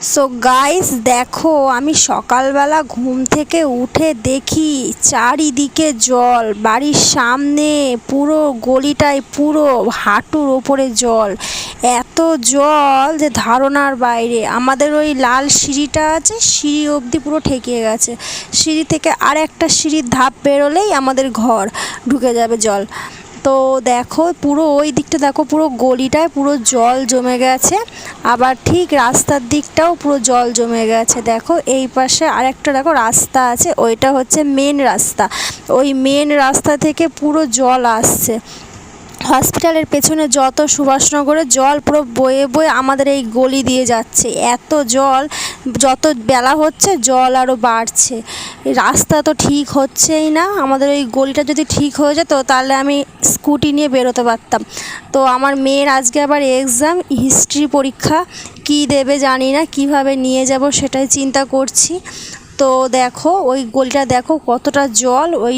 So guys দেখো, আমি সকালবেলা ঘুম থেকে উঠে দেখি চারিদিকে জল, বাড়ির সামনে পুরো গলিটায় পুরো হাঁটুর ওপরে জল। এত জল যে ধারণার বাইরে। আমাদের ওই লাল সিঁড়িটা আছে, সিঁড়ি অবধি পুরো ঠেকিয়ে গেছে। সিঁড়ি থেকে আর একটা সিঁড়ির ধাপ বেরোলেই আমাদের ঘর ঢুকে যাবে জল। তো দেখো পুরো ওই দিকটা, দেখো পুরো গলিটায় পুরো জল জমে গেছে। আবার ঠিক রাস্তার দিকটাও পুরো জল জমে গেছে। দেখো এই পাশে আরেকটা দেখো রাস্তা আছে, ওইটা হচ্ছে মেন রাস্তা। ওই মেন রাস্তা থেকে পুরো জল আসছে। হসপিটালের পেছনে যত সুভাষনগরের জল পুরো বয়ে বয়ে আমাদের এই গলি দিয়ে যাচ্ছে। এত জল, যত বেলা হচ্ছে জল আরও বাড়ছে। এই রাস্তা তো ঠিক হচ্ছেই না। আমাদের ওই গলিটা যদি ঠিক হয়ে যেত তাহলে আমি স্কুটি নিয়ে বেরোতে পারতাম। তো আমার মেয়ের আজকে আবার এক্সাম, হিস্ট্রি পরীক্ষা, কী দেবে জানি না, কিভাবে নিয়ে যাব সেটাই চিন্তা করছি। তো দেখো ওই গলিটা দেখো কতটা জল। ওই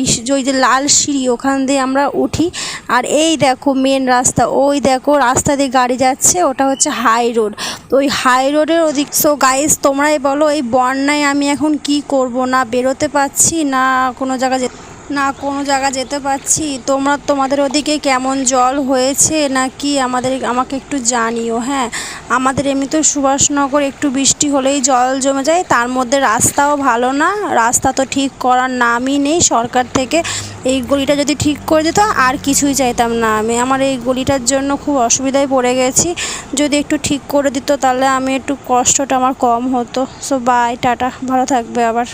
যে লাল সিঁড়ি, ওখান দিয়ে আমরা উঠি। আর এই দেখো মেন রাস্তা, ওই দেখো রাস্তা দিয়ে গাড়ি যাচ্ছে, ওটা হচ্ছে হাই রোড। ওই হাই রোডের ওদিক। সো গাইস তোমরাই বলো, এই বন্যায় আমি এখন কি করব? না বেরোতে পারছি, না কোনো জায়গা যেতে পারছি। তোমাদের ওদিকে কেমন জল হয়েছে নাকি আমাকে একটু জানিও। হ্যাঁ, আমাদের এমনিতেও সুভাষনগর একটু বৃষ্টি হলেই জল জমে যায়, তার মধ্যে রাস্তাও ভালো না। রাস্তা তো ঠিক করার নামই নেই সরকার থেকে। এই গলিটা যদি ঠিক করে দিত আর কিছুই চাইতাম না আমি। আমার এই গলিটার জন্য খুব অসুবিধায় পড়ে গেছি। যদি একটু ঠিক করে দিত তাহলে আমি একটু কষ্টটা আমার কম হতো। সো বাই, টাটা, ভালো থাকবে আবার।